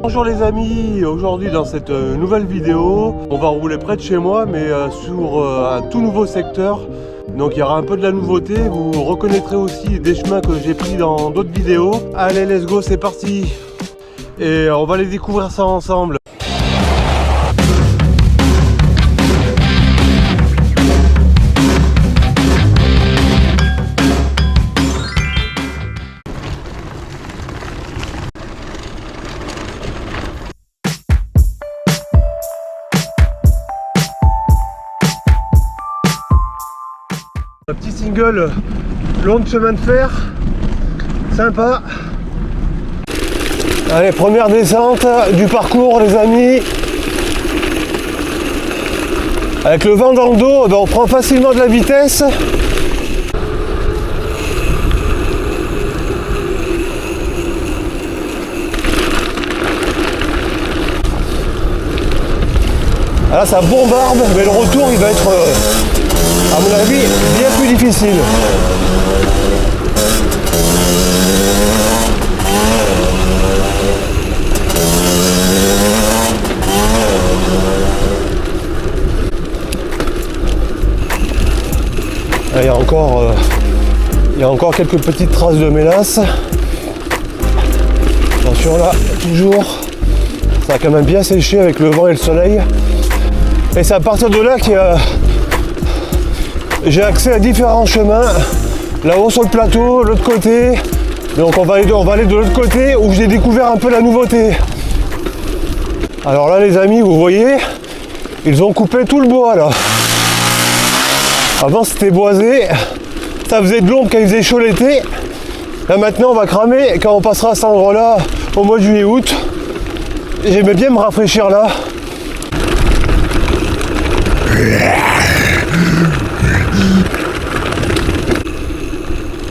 Bonjour les amis, aujourd'hui dans cette nouvelle vidéo, on va rouler près de chez moi mais sur un tout nouveau secteur. Donc il y aura un peu de la nouveauté, vous reconnaîtrez aussi des chemins que j'ai pris dans d'autres vidéos. Allez, let's go, c'est parti. Et on va les découvrir ça ensemble. Un petit single long de chemin de fer, sympa. Allez, première descente du parcours les amis. Avec le vent dans le dos, on prend facilement de la vitesse. Là ça bombarde, mais le retour il va être à mon avis bien plus difficile. Il y a encore quelques petites traces de mélasse. Attention là, toujours. Ça a quand même bien séché avec le vent et le soleil. Et c'est à partir de là que j'ai accès à différents chemins. Là-haut sur le plateau, l'autre côté. Donc on va aller de l'autre côté où j'ai découvert un peu la nouveauté. Alors là les amis, vous voyez, ils ont coupé tout le bois là. Avant c'était boisé, ça faisait de l'ombre quand il faisait chaud l'été. Là maintenant on va cramer quand on passera à cet endroit-là au mois de juillet-août. J'aimais bien me rafraîchir là.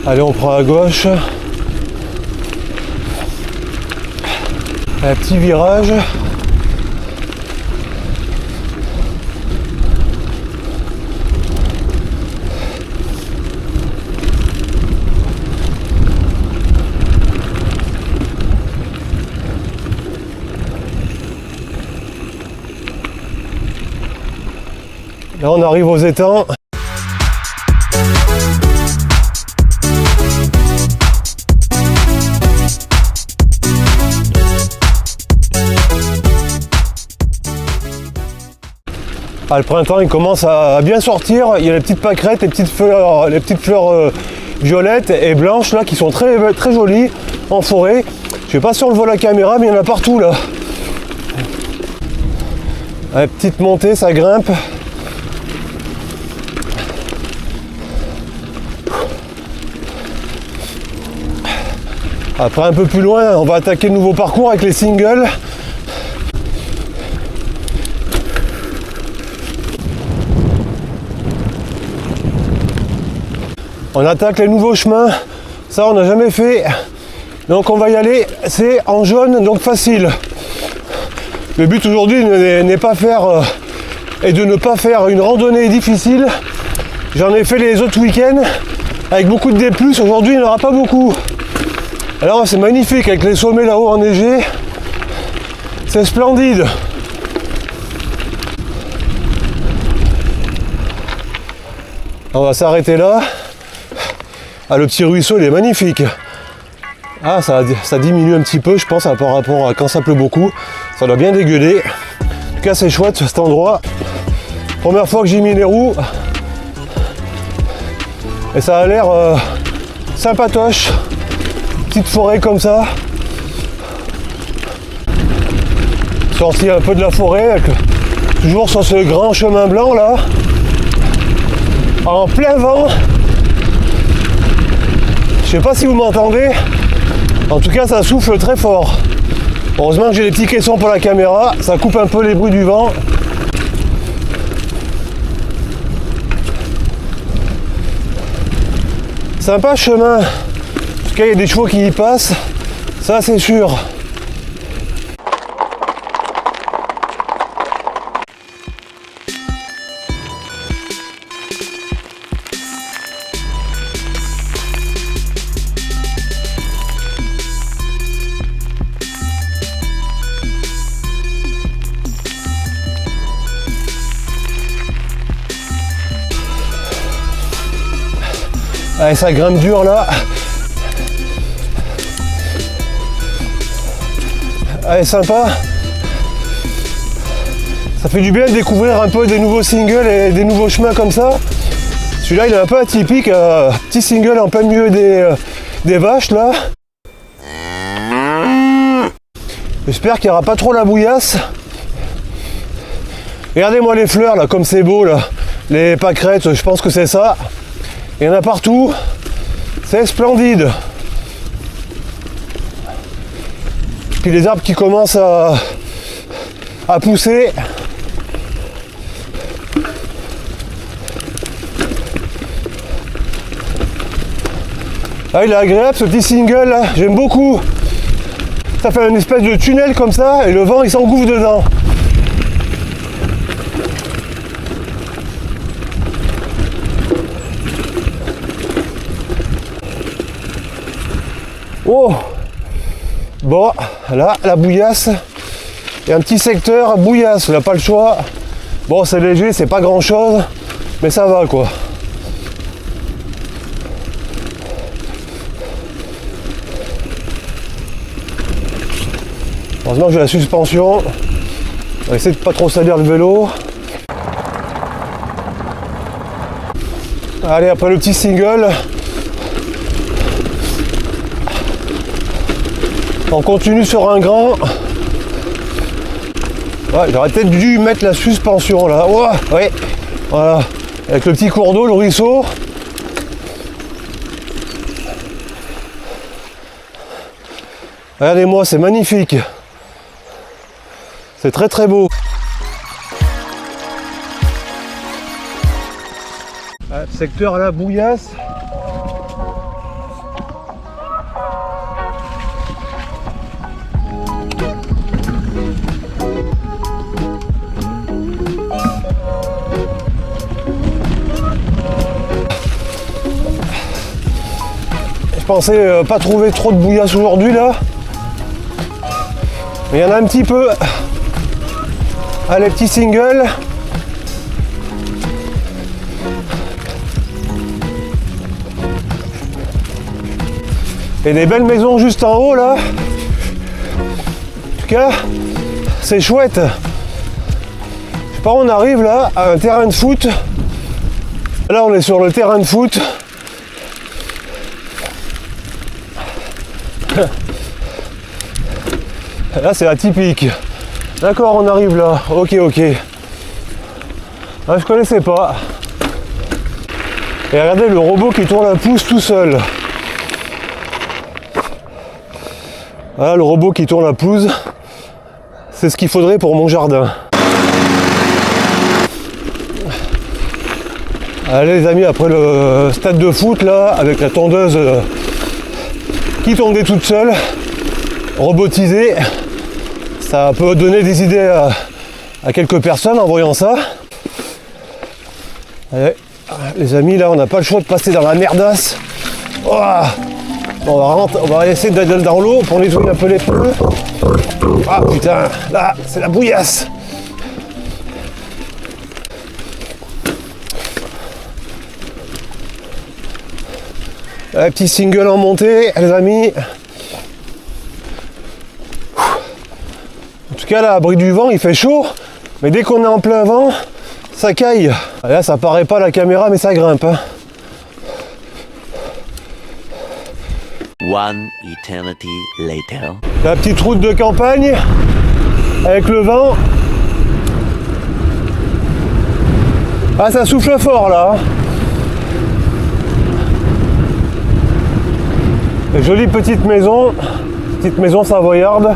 Allez, on prend à gauche. Un petit virage. Là, on arrive aux étangs. Ah, le printemps il commence à bien sortir, il y a les petites pâquerettes, les petites fleurs violettes et blanches là qui sont très, très jolies en forêt. Je sais pas si on le voit à la caméra mais il y en a partout là. La petite montée, ça grimpe. Après un peu plus loin, on va attaquer le nouveau parcours avec les singles. On attaque les nouveaux chemins, ça on n'a jamais fait, donc on va y aller, c'est en jaune, donc facile. Le but aujourd'hui n'est pas faire et de ne pas faire une randonnée difficile. J'en ai fait les autres week-ends avec beaucoup de D+, aujourd'hui il n'y en aura pas beaucoup. Alors c'est magnifique avec les sommets là-haut enneigés, c'est splendide. On va s'arrêter là. Ah, le petit ruisseau il est magnifique. Ah, ça diminue un petit peu je pense par rapport à quand ça pleut beaucoup. Ça doit bien dégueuler. En tout cas c'est chouette cet endroit. Première fois que j'ai mis les roues. Et ça a l'air sympatoche. Petite forêt comme ça. Sorti un peu de la forêt. Toujours sur ce grand chemin blanc là. En plein vent. Je sais pas si vous m'entendez, en tout cas ça souffle très fort. Heureusement que j'ai les petits caissons pour la caméra, ça coupe un peu les bruits du vent. Sympa chemin, en tout cas il y a des chevaux qui y passent, ça c'est sûr. Allez, ça grimpe dur là. Allez, sympa. Ça fait du bien de découvrir un peu des nouveaux singles et des nouveaux chemins comme ça. Celui-là, il est un peu atypique. Petit single en plein milieu des vaches là. J'espère qu'il n'y aura pas trop la bouillasse. Regardez-moi les fleurs là, comme c'est beau là. Les pâquerettes, je pense que c'est ça. Il y en a partout. C'est splendide. Puis les arbres qui commencent à pousser. Ah, il est agréable ce petit single là, j'aime beaucoup. Ça fait une espèce de tunnel comme ça et le vent il s'engouffre dedans. Oh! Bon, là, la bouillasse. Il y a un petit secteur bouillasse, on n'a pas le choix. Bon, c'est léger, c'est pas grand chose, mais ça va quoi. Heureusement que j'ai la suspension. On va essayer de pas trop salir le vélo. Allez, après le petit single. On continue sur un grand. Ouais, j'aurais peut-être dû mettre la suspension là. Ouais, voilà. Avec le petit cours d'eau, le ruisseau. Regardez-moi, c'est magnifique. C'est très très beau. Secteur à la bouillasse. Je pensais pas trouver trop de bouillasse aujourd'hui là. Mais il y en a un petit peu. Allez, petit single. Et des belles maisons juste en haut là. En tout cas, c'est chouette. Je sais pas où on arrive là, à un terrain de foot. Là on est sur le terrain de foot. Là c'est atypique. D'accord, on arrive là. Ok. Ah, je connaissais pas. Et regardez le robot qui tourne la pousse tout seul. Voilà le robot qui tourne la pelouse. C'est ce qu'il faudrait pour mon jardin. Allez les amis, après le stade de foot là, avec la tondeuse qui tondait toute seule, robotisée, ça peut donner des idées à quelques personnes en voyant ça. Allez, les amis, là on n'a pas le choix de passer dans la merdasse. Oh, on va essayer d'aller dans l'eau pour nettoyer un peu les pneus. Ah putain, là c'est la bouillasse. Un petit single en montée, les amis. En tout cas, là, à l'abri du vent, il fait chaud. Mais dès qu'on est en plein vent, ça caille. Là, ça paraît pas à la caméra, mais ça grimpe. Hein. One eternity later. La petite route de campagne, avec le vent. Ah, ça souffle fort, là. Jolie petite maison savoyarde.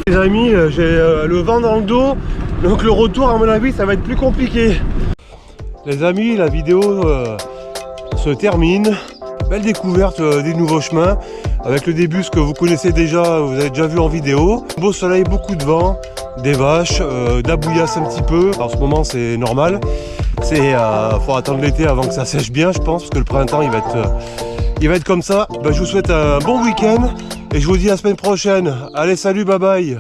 Les amis, j'ai le vent dans le dos, donc le retour à mon avis ça va être plus compliqué. Les amis, la vidéo se termine. Belle découverte des nouveaux chemins, avec le début ce que vous connaissez déjà, vous avez déjà vu en vidéo. Beau soleil, beaucoup de vent, des vaches, de la bouillasse un petit peu. En ce moment c'est normal, faut attendre l'été avant que ça sèche bien je pense, parce que le printemps il va être comme ça. Je vous souhaite un bon week-end et je vous dis à la semaine prochaine. Allez, salut, bye bye.